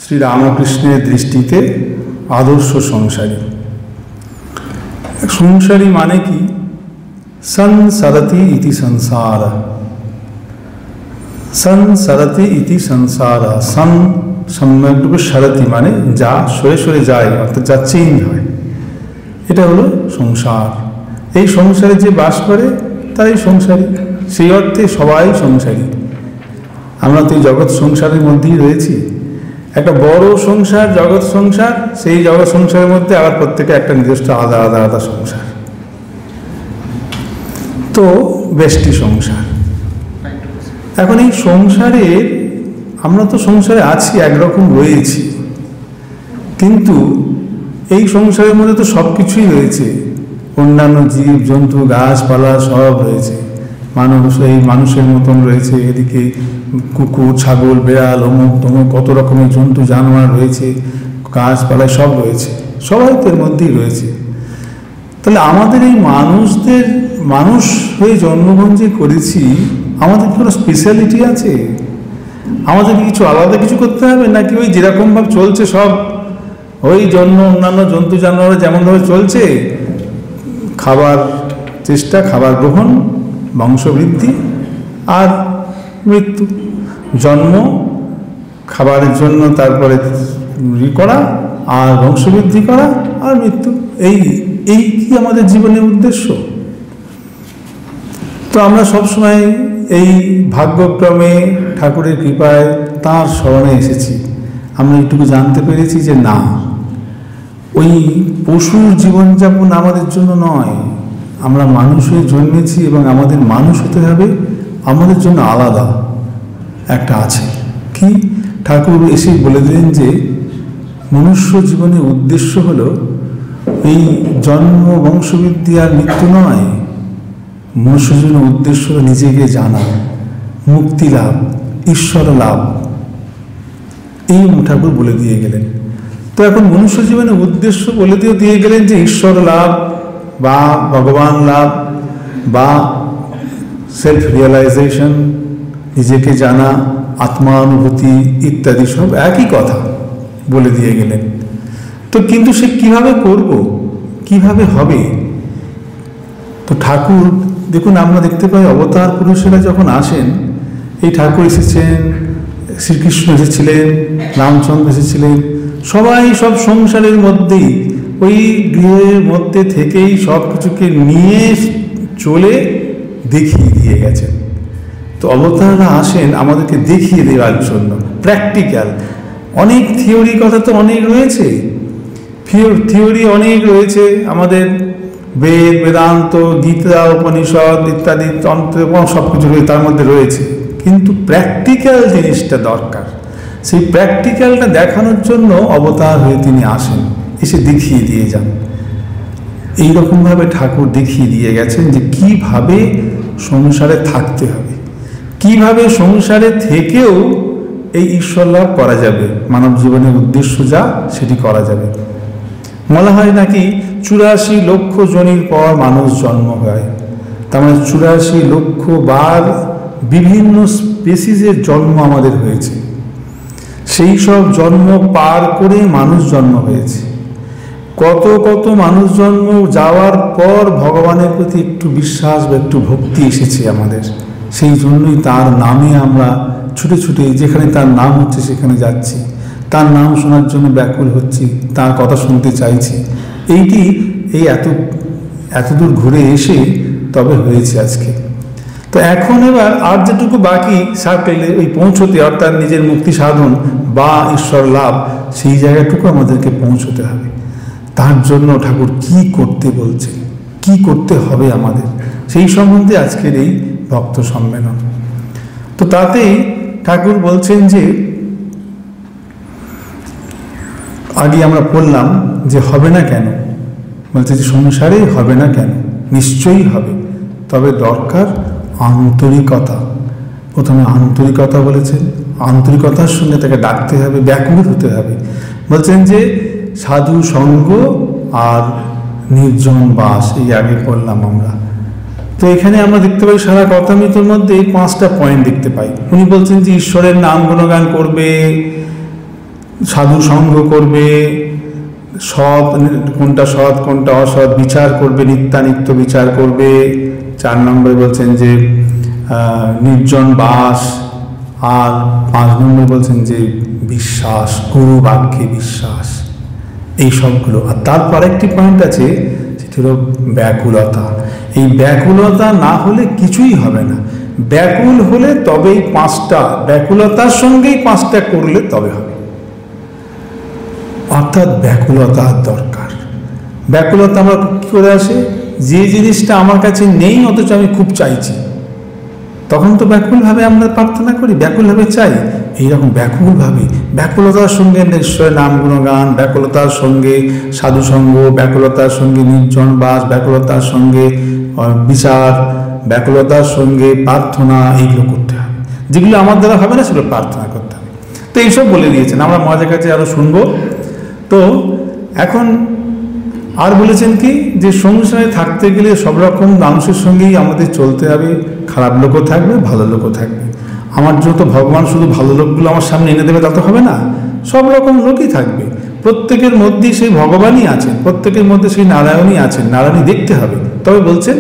শ্রীরামকৃষ্ণের দৃষ্টিতে আদর্শ সংসারী। সংসারী মানে কি? সংসরতি ইতি সংসার, সংসরতি ইতি সংসার। সম্যকটুকু সারথি মানে যা সরে সরে যায়, অর্থাৎ যা চেঞ্জ হয়, এটা হলো সংসার। এই সংসারে যে বাস করে তারাই সংসারী। সেই অর্থে সবাই সংসারী। আমরা তো এই জগৎ সংসারের মধ্যেই রয়েছি। একটা বড় সংসার জগৎ সংসার, সেই জগৎ সংসারের মধ্যে আবার প্রত্যেকে একটা নিজস্ব আলাদা আলাদা আলাদা সংসার। তো ব্যষ্টি সংসার। এখন এই সংসারে আমরা তো সংসারে আছি, একরকম রয়েছি, কিন্তু এই সংসারের মধ্যে তো সব কিছুই রয়েছে। অন্যান্য জীব জন্তু গাছপালা সব রয়েছে। মানুষ এই মানুষের মতন রয়েছে, এদিকে কুকুর ছাগল বেড়াল অমুক তমুক কত রকমের জন্তু জানোয়ার রয়েছে, গাছপালা সব রয়েছে, সবাই তো এর মধ্যেই রয়েছে। তাহলে আমাদের এই মানুষদের মানুষ হয়ে জন্মগ্রহণ যে করেছি, আমাদের কোনো স্পেশালিটি আছে? আমাদের কিছু আলাদা কিছু করতে হবে নাকি ওই যেরকমভাবে চলছে সব ওই জন্য অন্যান্য জন্তু জানোয়ার যেমনভাবে চলছে, খাবার চেষ্টা, খাবার গ্রহণ, বংশবৃদ্ধি আর মৃত্যু, জন্ম, খাবারের জন্য তারপরে করা আর বংশবৃদ্ধি করা আর মৃত্যু, এই কি আমাদের জীবনের উদ্দেশ্য? তো আমরা সবসময় এই ভাগ্যক্রমে ঠাকুরের কৃপায় তাঁর স্মরণে এসেছি। আমরা একটুকু জানতে পেরেছি যে না, ওই পশুর জীবনযাপন আমাদের জন্য নয়। আমরা মানুষ হয়ে জন্মেছি এবং আমাদের মানুষ হতে হবে আমাদের জন্য আলাদা একটা আছে। কি? ঠাকুর এসে বলে দিলেন যে মনুষ্য জীবনের উদ্দেশ্য হলো এই জন্ম বংশবৃদ্ধি আর মৃত্যু নয়। মনুষ্য জীবনের উদ্দেশ্য হলো নিজেকে জানা, মুক্তি লাভ, ঈশ্বর লাভ। এই ঠাকুর বলে দিয়ে গেলেন। তো এখন মনুষ্য জীবনের উদ্দেশ্য বলে দিয়ে গেলেন যে ঈশ্বর লাভ বা ভগবান লাভ বা সেলফ রিয়েলাইজেশন, নিজেকে জানা, আত্মানুভূতি ইত্যাদি সব একই কথা বলে দিয়ে গেলেন। তো কিন্তু সে কিভাবে করব, কিভাবে হবে? তো ঠাকুর দেখুন, আমরা দেখতে পাই অবতার পুরুষেরা যখন আসেন, এই ঠাকুর এসেছেন, শ্রীকৃষ্ণ এসেছিলেন, রামচন্দ্র এসেছিলেন, সবাই সব সংসারের মধ্যেই ওই গৃহের মধ্যে থেকেই সব কিছুকে নিয়ে চলে দেখিয়ে দিয়ে গেছেন। তো অবতাররা আসেন আমাদেরকে দেখিয়ে দেওয়ার জন্য, প্র্যাকটিক্যাল। অনেক থিওরি কথা তো অনেক রয়েছে, থিওরি অনেক রয়েছে আমাদের বেদ বেদান্ত গীতা উপনিষদ ইত্যাদি তন্ত্র সব কিছু তার মধ্যে রয়েছে, কিন্তু প্র্যাকটিক্যাল জিনিসটা দরকার। সেই প্র্যাকটিক্যালটা দেখানোর জন্য অবতার হয়ে তিনি আসেন, এসে দেখিয়ে দিয়ে যান। এইরকমভাবে ঠাকুর দেখিয়ে দিয়ে গেছেন যে কিভাবে সংসারে থাকতে হবে, কিভাবে সংসারে থেকেও এই ঈশ্বর লাভ করা যাবে, মানব জীবনের উদ্দেশ্য যা সেটি করা যাবে। বলা হয় নাকি 84 লক্ষ জনির পর মানুষ জন্ম হয়, তার মানে 84 লক্ষ বার বিভিন্ন স্পেসিসের জন্ম আমাদের হয়েছে। সেই সব জন্ম পার করে মানুষ জন্ম হয়েছে। কত কত মানুষ জন্ম যাওয়ার পর ভগবানের প্রতি একটু বিশ্বাস বা একটু ভক্তি এসেছে আমাদের। সেই জন্যই তার নামে আমরা ছুটে ছুটে যেখানে তার নাম হচ্ছে সেখানে যাচ্ছি, তার নাম শোনার জন্য ব্যাকুল হচ্ছি, তার কথা শুনতে চাইছি। এইটি এত দূর ঘুরে এসে তবে হয়েছে আজকে। তো এখন এবার আর যেটুকু বাকি সার্কেলে ওই পৌঁছতে, অর্থাৎ নিজের মুক্তি সাধন বা ঈশ্বর লাভ, সেই জায়গাটুকু আমাদেরকে পৌঁছতে হবে। তার জন্য ঠাকুর কি করতে বলছে, কি করতে হবে আমাদের, সেই সম্বন্ধে আজকের এই ভক্ত সম্মেলন। তো তাতেই ঠাকুর বলছেন যে আগে আমরা পড়লাম যে হবে না কেন, বলছে যে সংসারে হবে না কেন, নিশ্চয়ই হবে, তবে দরকার আন্তরিকতা। প্রথমে আন্তরিকতা বলেছেন, আন্তরিকতার সঙ্গে তাকে ডাকতে হবে, ব্যাকুল হতে হবে। বলছেন যে সাধু সঙ্গ আর নির্জন বাস, এই আগে পড়লাম আমরা। তো এখানে আমরা দেখতে পাই সারা কথামৃতর মধ্যে এই 5টা পয়েন্ট দেখতে পাই। উনি বলছেন যে ঈশ্বরের নাম গুণগান করবে, সাধু সঙ্গ করবে, সৎ কোনটা সৎ কোনটা অসৎ বিচার করবে, নিত্যানিত্য বিচার করবে। 4 নম্বরে বলছেন যে নির্জন বাস, আর 5 নম্বরে বলছেন যে বিশ্বাস, গুরু বাক্যে বিশ্বাস, এই সবগুলো। আর তারপর একটি পয়েন্ট আছে, সেটি হলো ব্যাকুলতা। এই ব্যাকুলতা না হলে কিছুই হবে না। ব্যাকুল হলে তবেই 5টা, ব্যাকুলতার সঙ্গেই 5টা করলে তবে হবে। অর্থাৎ ব্যাকুলতার দরকার। ব্যাকুলতা আমার কী করে আসে? যে জিনিসটা আমার কাছে নেই অথচ আমি খুব চাইছি, তখন তো ব্যাকুলভাবে আমরা প্রার্থনা করি, ব্যাকুলভাবে চাই। এইরকম ব্যাকুলভাবে, ব্যাকুলতার সঙ্গে ঈশ্বরের নাম গুণগান, ব্যাকুলতার সঙ্গে সাধুসঙ্গ, ব্যাকুলতার সঙ্গে নির্জন বাস, ব্যাকুলতার সঙ্গে বিচার, ব্যাকুলতার সঙ্গে প্রার্থনা, এইগুলো করতে হবে। যেগুলো আমার দ্বারা হবে না সেগুলো প্রার্থনা করতে হবে। তো এইসব বলে দিয়েছেন, আমরা মজার কাছে আরও শুনবো। তো এখন আর বলেছেন কি, যে সংসারে থাকতে গেলে সব রকম মানুষের সঙ্গেই আমাদের চলতে হবে। খারাপ লোকও থাকবে, ভালো লোকও থাকবে। আমার জন্য তো ভগবান শুধু ভালো লোকগুলো আমার সামনে এনে দেবে তা তো হবে না, সব রকম লোকই থাকবে। প্রত্যেকের মধ্যেই সেই ভগবানই আছেন, প্রত্যেকের মধ্যে সেই নারায়ণই আছেন, নারায়ণই দেখতে হবে। তবে বলছেন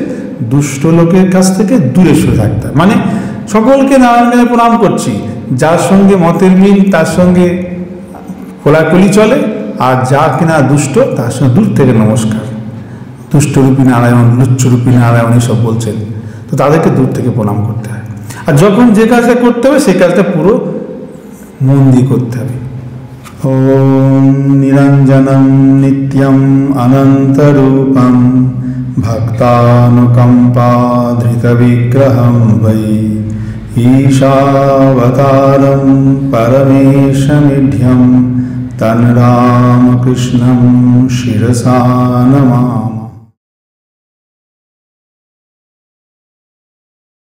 দুষ্ট লোকের কাছ থেকে দূরে সরে থাকতে হবে। মানে সকলকে নারায়ণকে প্রণাম করছি, যার সঙ্গে মতের মিল তার সঙ্গে কোলাকুলি চলে, আর যা কিনা দুষ্ট তার সঙ্গে দূর থেকে নমস্কার। দুষ্টরূপী নারায়ণ, লুচ্চরূপী নারায়ণ এসব বলছেন, তো তাদেরকে দূর থেকে প্রণাম করতে হয়। আর যখন যে কাজটা করতে হবে সেই কাজটা পুরো মন দিয়ে করতে হবে। ওম নিরঞ্জনম নিত্যম অনন্তরূপম ভক্তানুকম্পাধৃত বিগ্রহম বৈ ঈশাবতারম পরমেশমিঢ্যম তন্রামকৃষ্ণম শিরসা নমামি।